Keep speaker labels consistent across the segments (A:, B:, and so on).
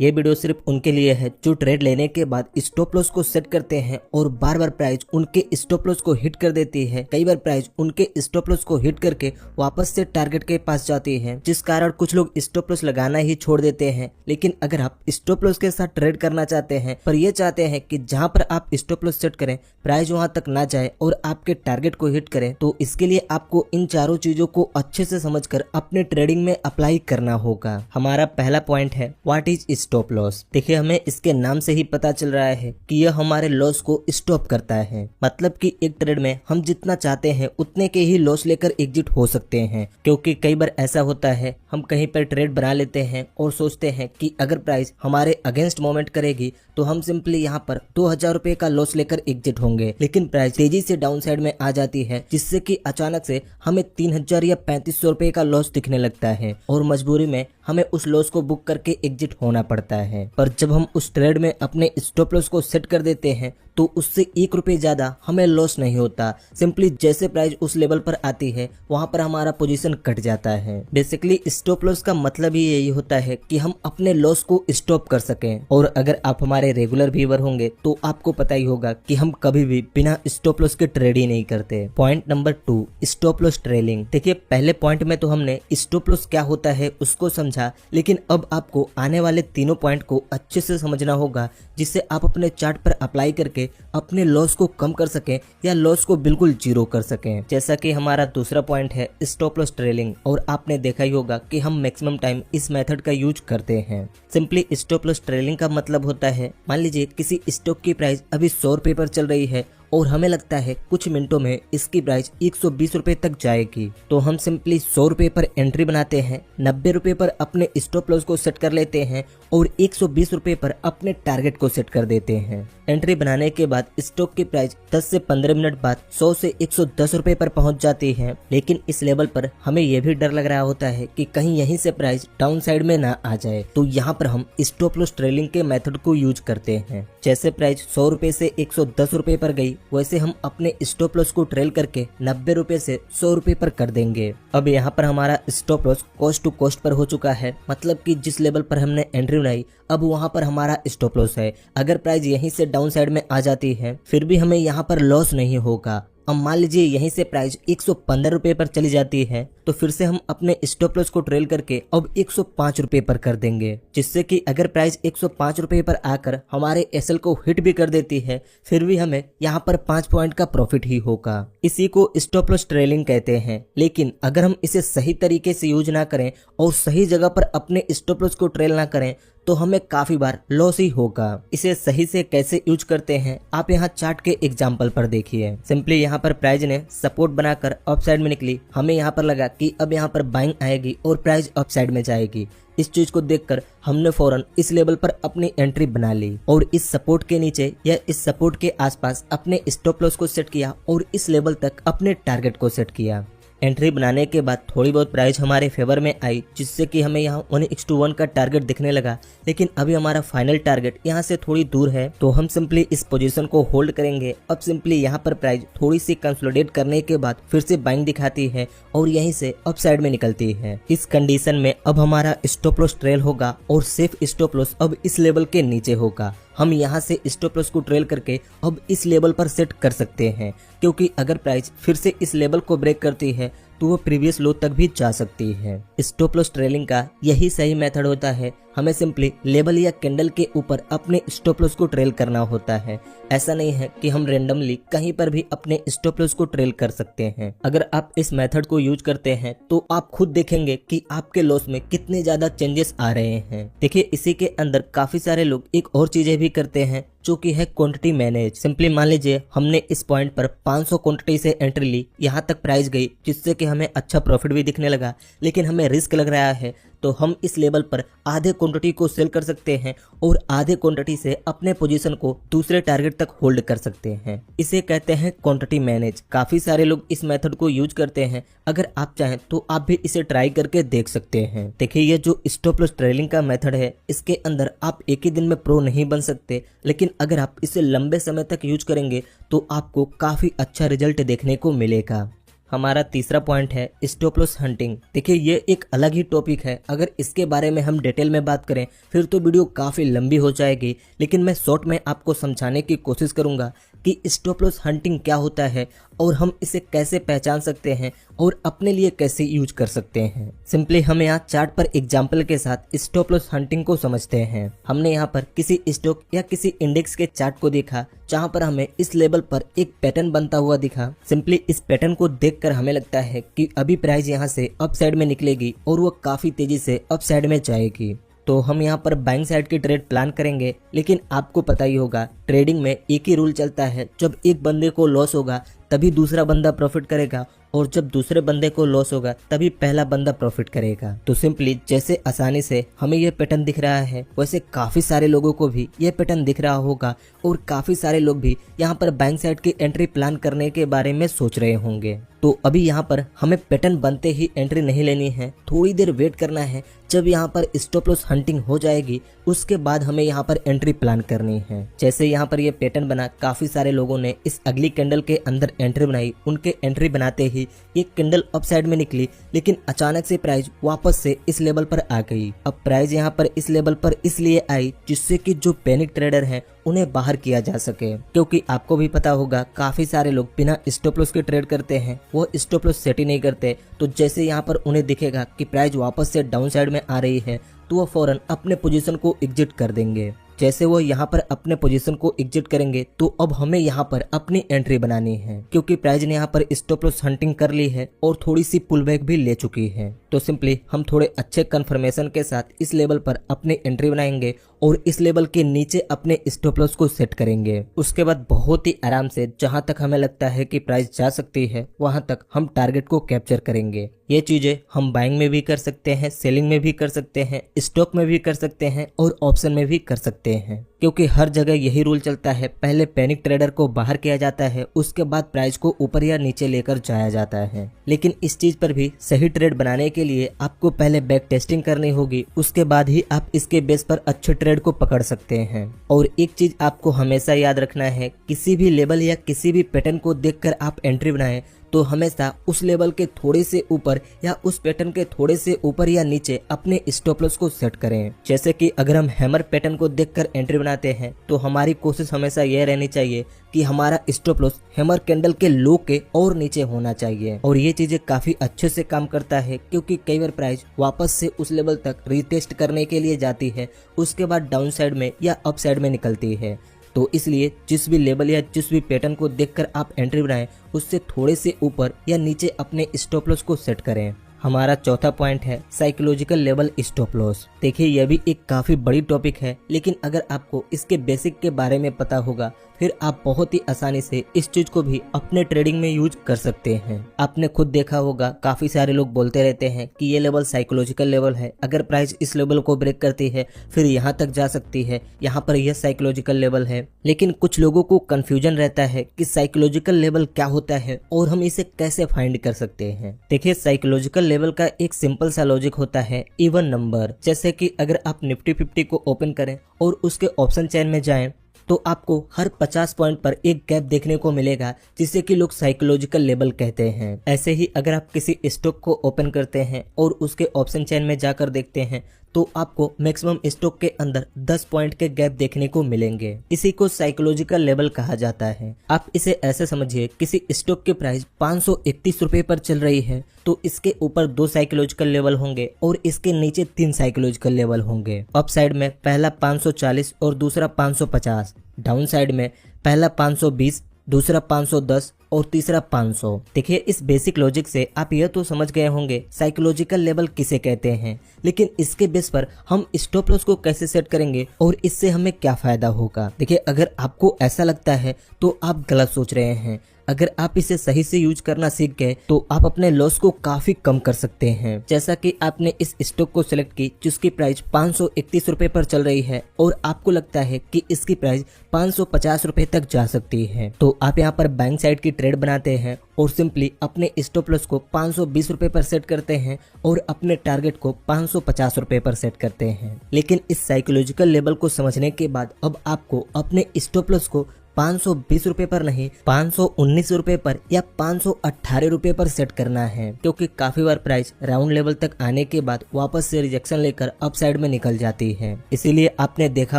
A: ये वीडियो सिर्फ उनके लिए है जो ट्रेड लेने के बाद स्टॉप लॉस को सेट करते हैं और बार बार प्राइस उनके स्टॉप लॉस को हिट कर देती है। कई बार प्राइस उनके स्टॉप लॉस को हिट करके वापस से टारगेट के पास जाती है, जिस कारण कुछ लोग स्टॉप लॉस लगाना ही छोड़ देते हैं। लेकिन अगर आप स्टॉप लॉस के साथ ट्रेड करना चाहते हैं पर ये चाहते हैं कि जहां पर आप स्टॉप लॉस सेट करें प्राइस वहां तक ना जाए और आपके टारगेट को हिट करें, तो इसके लिए आपको इन चारों चीजों को अच्छे से समझकर अपने ट्रेडिंग में अप्लाई करना होगा। हमारा पहला पॉइंट है व्हाट इज स्टॉप लॉस। देखिए, हमें इसके नाम से ही पता चल रहा है कि यह हमारे लॉस को स्टॉप करता है। मतलब कि एक ट्रेड में हम जितना चाहते हैं उतने के ही लॉस लेकर एग्जिट हो सकते हैं, क्योंकि कई बार ऐसा होता है हम कहीं पर ट्रेड बना लेते हैं और सोचते हैं कि अगर प्राइस हमारे अगेंस्ट मूवमेंट करेगी तो हम सिंपली यहाँ पर 2000 रुपए का लॉस लेकर एग्जिट होंगे। लेकिन प्राइस तेजी से डाउन साइड में आ जाती है, जिससे कि अचानक से हमें 3000 या 3500 रुपए का लॉस दिखने लगता है और मजबूरी में हमें उस लॉस को बुक करके एग्जिट होना पड़ता है। पर जब हम उस ट्रेड में अपने स्टॉप लॉस को सेट कर देते हैं तो उससे 1 रुपए ज्यादा हमें लॉस नहीं होता। सिंपली जैसे प्राइस उस लेवल पर आती है वहां पर हमारा पोजीशन कट जाता है। बेसिकली स्टॉप लॉस का मतलब ही यही होता है कि हम अपने लॉस को स्टॉप कर सकें। और अगर आप हमारे रेगुलर व्यूअर होंगे तो आपको पता ही होगा कि हम कभी भी बिना स्टॉप लॉस के ट्रेड ही नहीं करते। Point number 2, stop loss trailing. देखिए, पहले पॉइंट में तो हमने स्टॉप लॉस क्या होता है उसको समझा, लेकिन अब आपको आने वाले तीनों पॉइंट को अच्छे से समझना होगा, जिससे आप अपने चार्ट पर अप्लाई करके अपने लॉस को कम कर सकें या लॉस को बिल्कुल जीरो कर सकें। जैसा कि हमारा दूसरा पॉइंट है स्टॉप लॉस ट्रेलिंग, और आपने देखा ही होगा कि हम मैक्सिमम टाइम इस मेथड का यूज करते हैं। सिंपली स्टॉप लॉस ट्रेलिंग का मतलब होता है, मान लीजिए किसी स्टॉक की प्राइस अभी 100 रुपए पर चल रही है और हमें लगता है कुछ मिनटों में इसकी प्राइस 120 रुपए तक जाएगी, तो हम सिंपली 100 रुपए पर एंट्री बनाते हैं, 90 रुपए पर अपने स्टॉप लॉस को सेट कर लेते हैं और 120 रुपए पर अपने टारगेट को सेट कर देते हैं। एंट्री बनाने के बाद स्टॉक की प्राइस 10 से 15 मिनट बाद 100 से 110 रुपए पर पहुंच जाती है। लेकिन इस लेवल पर हमें यह भी डर लग रहा होता है कि कहीं यहीं से प्राइस डाउन साइड में ना आ जाए, तो यहाँ पर हम स्टॉप लॉस ट्रेलिंग के मेथड को यूज करते हैं। जैसे प्राइस 100 रुपए से 110 रुपए पर गई, वैसे हम अपने स्टॉप लॉस को ट्रेल करके 90 रुपए से 100 रुपए पर कर देंगे। अब यहाँ पर हमारा stop loss cost to cost पर हो चुका है, मतलब कि जिस लेवल पर हमने एंट्री बनाई अब वहाँ पर हमारा स्टॉप लॉस है। अगर प्राइस यहीं से डाउन साइड में आ जाती है फिर भी हमें यहाँ पर लॉस नहीं होगा। अब मान लीजिए यहीं से प्राइस 115 रुपए पर चली जाती है, तो फिर से हम अपने स्टॉप लॉस को ट्रेल करके अब 105 रुपए पर कर देंगे, जिससे कि अगर प्राइस 105 रुपए पर आकर हमारे एसएल को हिट भी कर देती है फिर भी हमें यहाँ पर 5 पॉइंट का प्रॉफिट ही होगा। इसी को स्टॉप लॉस ट्रेलिंग कहते हैं। लेकिन अगर हम इसे सही तरीके से यूज ना करें और सही जगह पर अपने स्टॉप लॉस को ट्रेल ना करें तो हमें काफी बार लॉस ही होगा। इसे सही से कैसे यूज करते हैं आप यहाँ चार्ट के एग्जाम्पल पर देखिए। सिंपली यहाँ पर प्राइस ने सपोर्ट बनाकर अप साइड में निकली, हमें यहाँ पर लगा कि अब यहाँ पर बाइंग आएगी और प्राइस अप साइड में जाएगी। इस चीज को देखकर हमने फौरन इस लेवल पर अपनी एंट्री बना ली और इस सपोर्ट के नीचे या इस सपोर्ट के आसपास अपने स्टॉप लॉस को सेट किया और इस लेवल तक अपने टारगेट को सेट किया। एंट्री बनाने के बाद थोड़ी बहुत प्राइस हमारे फेवर में आई, जिससे कि हमें यहाँ 1:1 का टारगेट दिखने लगा। लेकिन अभी हमारा फाइनल टारगेट यहाँ से थोड़ी दूर है, तो हम सिंपली इस पोजीशन को होल्ड करेंगे। अब सिंपली यहाँ पर प्राइस थोड़ी सी कंसोलिडेट करने के बाद फिर से बाइंग दिखाती है और यहीं से अप साइड में निकलती है। इस कंडीशन में अब हमारा स्टॉप लॉस ट्रेल होगा और सेफ स्टॉप लॉस अब इस लेवल के नीचे होगा। हम यहाँ से स्टॉप लॉस को ट्रेल करके अब इस लेवल पर सेट कर सकते हैं, क्योंकि अगर प्राइस फिर से इस लेवल को ब्रेक करती है तो वो प्रीवियस लो तक भी जा सकती है। स्टॉप लॉस ट्रेलिंग का यही सही मेथड होता है। हमें सिंपली लेवल या कैंडल के ऊपर अपने स्टॉप लॉस को ट्रेल करना होता है। ऐसा नहीं है कि हम रेंडमली कहीं पर भी अपने स्टॉप लॉस को ट्रेल कर सकते हैं। अगर आप इस मेथड को यूज करते हैं तो आप खुद देखेंगे कि आपके लॉस में कितने ज्यादा चेंजेस आ रहे हैं। देखिए, इसी के अंदर काफी सारे लोग एक और चीजें भी करते हैं, जो कि है क्वांटिटी मैनेज। सिंपली मान लीजिए हमने इस पॉइंट पर 500 क्वांटिटी से एंट्री ली, यहाँ तक प्राइस गई, जिससे कि हमें अच्छा प्रॉफिट भी दिखने लगा, लेकिन हमें रिस्क लग रहा है, तो हम इस लेवल पर आधे क्वांटिटी को सेल कर सकते हैं और आधे क्वांटिटी से अपने पोजीशन को दूसरे टारगेट तक होल्ड कर सकते हैं। इसे कहते हैं क्वांटिटी मैनेज। काफी सारे लोग इस मेथड को यूज करते हैं। अगर आप चाहें तो आप भी इसे ट्राई करके देख सकते हैं। देखिए, ये जो स्टॉप लॉस ट्रेलिंग का मेथड है, इसके अंदर आप एक ही दिन में प्रो नहीं बन सकते, लेकिन अगर आप इसे लंबे समय तक यूज करेंगे तो आपको काफी अच्छा रिजल्ट देखने को मिलेगा। हमारा तीसरा पॉइंट है स्टॉप लॉस हंटिंग। देखिए ये एक अलग ही टॉपिक है, अगर इसके बारे में हम डिटेल में बात करें फिर तो वीडियो काफ़ी लंबी हो जाएगी, लेकिन मैं शॉर्ट में आपको समझाने की कोशिश करूंगा कि स्टॉप लॉस हंटिंग क्या होता है और हम इसे कैसे पहचान सकते हैं और अपने लिए कैसे यूज कर सकते हैं। सिंपली हम यहाँ चार्ट पर एग्जाम्पल के साथ स्टॉप लॉस हंटिंग को समझते हैं। हमने यहाँ पर किसी स्टॉक या किसी इंडेक्स के चार्ट को देखा जहाँ पर हमें इस लेवल पर एक पैटर्न बनता हुआ दिखा। सिंपली इस पैटर्न को देखकर हमें लगता है कि अभी प्राइस यहाँ से अप साइड में निकलेगी और वो काफी तेजी से अप साइड में जाएगी, तो हम यहाँ पर बाइंग साइड की ट्रेड प्लान करेंगे। लेकिन आपको पता ही होगा ट्रेडिंग में एक ही रूल चलता है, जब एक बंदे को लॉस होगा तभी दूसरा बंदा प्रॉफिट करेगा और जब दूसरे बंदे को लॉस होगा तभी पहला बंदा प्रॉफिट करेगा। तो सिंपली जैसे आसानी से हमें ये पैटर्न दिख रहा है वैसे काफी सारे लोगों को भी ये पैटर्न दिख रहा होगा और काफी सारे लोग भी यहाँ पर बाइंग साइड की एंट्री प्लान करने के बारे में सोच रहे होंगे। तो अभी यहाँ पर हमें पैटर्न बनते ही एंट्री नहीं लेनी है, थोड़ी देर वेट करना है। जब यहाँ पर स्टॉप लॉस हंटिंग हो जाएगी उसके बाद हमें यहाँ पर एंट्री प्लान करनी है। जैसे यहाँ पर ये पैटर्न बना, काफी सारे लोगों ने इस अगली कैंडल के अंदर एंट्री बनाई, उनके एंट्री बनाते ही ये कैंडल अप साइड में निकली, लेकिन अचानक से प्राइस वापस से इस लेवल पर आ गई। अब प्राइस यहाँ पर इस लेवल पर इसलिए आई जिससे कि जो पैनिक ट्रेडर हैं उन्हें बाहर किया जा सके, क्योंकि आपको भी पता होगा काफी सारे लोग बिना स्टॉप लॉस के ट्रेड करते हैं, वो स्टॉप लॉस सेट ही नहीं करते। तो जैसे यहाँ पर उन्हें दिखेगा कि प्राइस वापस से डाउन साइड में आ रही है तो वो फौरन अपने पोजीशन को एग्जिट कर देंगे। जैसे वो यहाँ पर अपने पोजीशन को एग्जिट करेंगे तो अब हमें यहाँ पर अपनी एंट्री बनानी है, क्योंकि प्राइस ने यहाँ पर स्टॉप लॉस हंटिंग कर ली है और थोड़ी सी पुल बैक भी ले चुकी है। तो सिंपली हम थोड़े अच्छे कंफर्मेशन के साथ इस लेवल पर अपनी एंट्री बनाएंगे और इस लेवल के नीचे अपने स्टॉप लॉस को सेट करेंगे। उसके बाद बहुत ही आराम से जहां तक हमें लगता है कि प्राइस जा सकती है वहां तक हम टारगेट को कैप्चर करेंगे। ये चीजें हम बाइंग में भी कर सकते हैं, सेलिंग में भी कर सकते हैं, स्टॉक में भी कर सकते हैं और ऑप्शन में भी कर सकते हैं, क्योंकि हर जगह यही रूल चलता है। पहले पैनिक ट्रेडर को बाहर किया जाता है, उसके बाद प्राइस को ऊपर या नीचे लेकर जाया जाता है। लेकिन इस चीज पर भी सही ट्रेड बनाने के लिए आपको पहले बैक टेस्टिंग करनी होगी, उसके बाद ही आप इसके बेस पर अच्छे ट्रेड को पकड़ सकते हैं। और एक चीज आपको हमेशा याद रखना है, किसी भी लेवल या किसी भी पैटर्न को देखकर आप एंट्री बनाएं तो हमेशा उस लेवल के थोड़े से ऊपर या उस पैटर्न के थोड़े से ऊपर या नीचे अपने स्टॉप लॉस को सेट करें। जैसे कि अगर हम हैमर पैटर्न को देखकर एंट्री बनाते हैं तो हमारी कोशिश हमेशा यह रहनी चाहिए कि हमारा स्टॉप लॉस हैमर कैंडल के लो के और नीचे होना चाहिए। और ये चीजें काफी अच्छे से काम करता है, क्योंकि कई बार प्राइस वापस से उस लेवल तक रीटेस्ट करने के लिए जाती है, उसके बाद डाउन साइड में या अप साइड में निकलती है। तो इसलिए जिस भी लेवल या जिस भी पैटर्न को देखकर आप एंट्री बनाएं उससे थोड़े से ऊपर या नीचे अपने स्टॉप लॉस को सेट करें। हमारा चौथा पॉइंट है साइकोलॉजिकल लेवल स्टॉप लॉस। देखिए यह भी एक काफी बड़ी टॉपिक है, लेकिन अगर आपको इसके बेसिक के बारे में पता होगा फिर आप बहुत ही आसानी से इस चीज को भी अपने ट्रेडिंग में यूज कर सकते हैं। आपने खुद देखा होगा काफी सारे लोग बोलते रहते हैं कि ये लेवल साइकोलॉजिकल लेवल है, अगर प्राइस इस लेवल को ब्रेक करती है फिर यहाँ तक जा सकती है, यहाँ पर यह साइकोलॉजिकल लेवल है। लेकिन कुछ लोगों को कंफ्यूजन रहता है कि साइकोलॉजिकल लेवल क्या होता है और हम इसे कैसे फाइंड कर सकते हैं। देखिए साइकोलॉजिकल लेवल का एक सिंपल सा लॉजिक होता है इवन नंबर। जैसे कि अगर आप निफ्टी 50 को ओपन करें और उसके ऑप्शन चेन में जाएं तो आपको हर 50 पॉइंट पर एक गैप देखने को मिलेगा, जिसे कि लोग साइकोलॉजिकल लेवल कहते हैं। ऐसे ही अगर आप किसी स्टॉक को ओपन करते हैं और उसके ऑप्शन चेन में जाकर देखते हैं तो आपको मैक्सिमम स्टॉक के अंदर 10 पॉइंट के गैप देखने को मिलेंगे। इसी को साइकोलॉजिकल लेवल कहा जाता है। आप इसे ऐसे समझिए, किसी स्टॉक की प्राइस 531 रुपए पर चल रही है तो इसके ऊपर 2 साइकोलॉजिकल लेवल होंगे और इसके नीचे 3 साइकोलॉजिकल लेवल होंगे। अप साइड में पहला 540 और दूसरा 550, डाउन साइड में पहला 520, दूसरा 510 और तीसरा 500। देखिए इस बेसिक लॉजिक से आप यह तो समझ गए होंगे साइकोलॉजिकल लेवल किसे कहते हैं, लेकिन इसके बेस पर हम स्टॉप लॉस को कैसे सेट करेंगे और इससे हमें क्या फायदा होगा। देखिए अगर आपको ऐसा लगता है तो आप गलत सोच रहे हैं। अगर आप इसे सही से यूज करना सीख गए तो आप अपने लॉस को काफी कम कर सकते हैं। जैसा कि आपने इस स्टॉक को सिलेक्ट की जिसकी प्राइस 531 रुपए पर चल रही है और आपको लगता है कि इसकी प्राइस 550 रुपए तक जा सकती है, तो आप यहाँ पर बाइंग साइड की ट्रेड बनाते हैं और सिंपली अपने स्टॉप लॉस को 520 रुपए पर सेट करते हैं और अपने टारगेट को 550 रुपए पर सेट करते हैं। लेकिन इस साइकोलॉजिकल लेवल को समझने के बाद अब आपको अपने स्टॉप लॉस को 520 रुपए पर नहीं, 519 रुपए पर या 518 रुपए पर सेट करना है, क्योंकि काफी बार प्राइस राउंड लेवल तक आने के बाद वापस से रिजेक्शन लेकर अप साइड में निकल जाती है। इसीलिए आपने देखा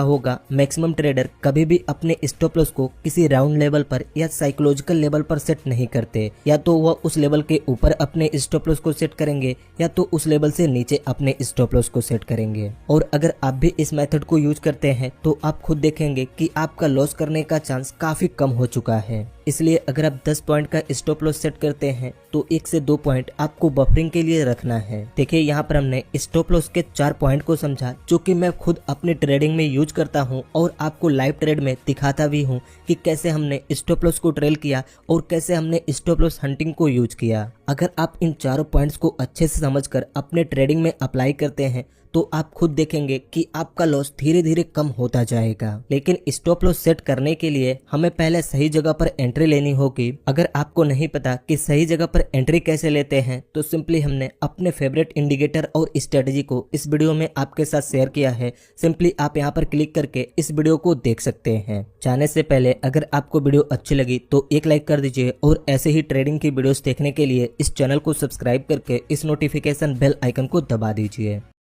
A: होगा मैक्सिमम ट्रेडर कभी भी अपने स्टॉप लॉस को किसी राउंड लेवल पर या साइकोलॉजिकल लेवल पर सेट नहीं करते। या तो वह उस लेवल के ऊपर अपने स्टॉप लॉस को सेट करेंगे या तो उस लेवल से नीचे अपने स्टॉप लॉस को सेट करेंगे। और अगर आप भी इस मेथड को यूज करते हैं तो आप खुद देखेंगे कि आपका लॉस करने का चांस काफी कम हो चुका है। इसलिए अगर आप 10 पॉइंट का स्टॉप लॉस सेट करते हैं तो 1 से 2 पॉइंट आपको बफरिंग के लिए रखना है। देखिए यहाँ पर हमने स्टॉप लॉस के 4 पॉइंट को समझा, जो कि मैं खुद अपने ट्रेडिंग में यूज करता हूँ और आपको लाइव ट्रेड में दिखाता भी हूँ कि कैसे हमने स्टॉप लॉस को ट्रेल किया और कैसे हमने स्टॉप लॉस हंटिंग को यूज किया। अगर आप इन चारों पॉइंट्स को अच्छे से समझकर अपने ट्रेडिंग में अप्लाई करते हैं तो आप खुद देखेंगे कि आपका लॉस धीरे धीरे कम होता जाएगा। लेकिन स्टॉप लॉस सेट करने के लिए हमें पहले सही जगह पर एंट्री लेनी होगी। अगर आपको नहीं पता कि सही जगह पर एंट्री कैसे लेते हैं तो सिंपली हमने अपने फेवरेट इंडिकेटर और स्ट्रेटजी को इस वीडियो में आपके साथ शेयर किया है। सिंपली आप यहाँ पर क्लिक करके इस वीडियो को देख सकते हैं। जाने से पहले अगर आपको वीडियो अच्छी लगी तो एक लाइक कर दीजिए और ऐसे ही ट्रेडिंग की वीडियोस देखने के लिए इस चैनल को सब्सक्राइब करके इस नोटिफिकेशन बेल आइकन को दबा दीजिए।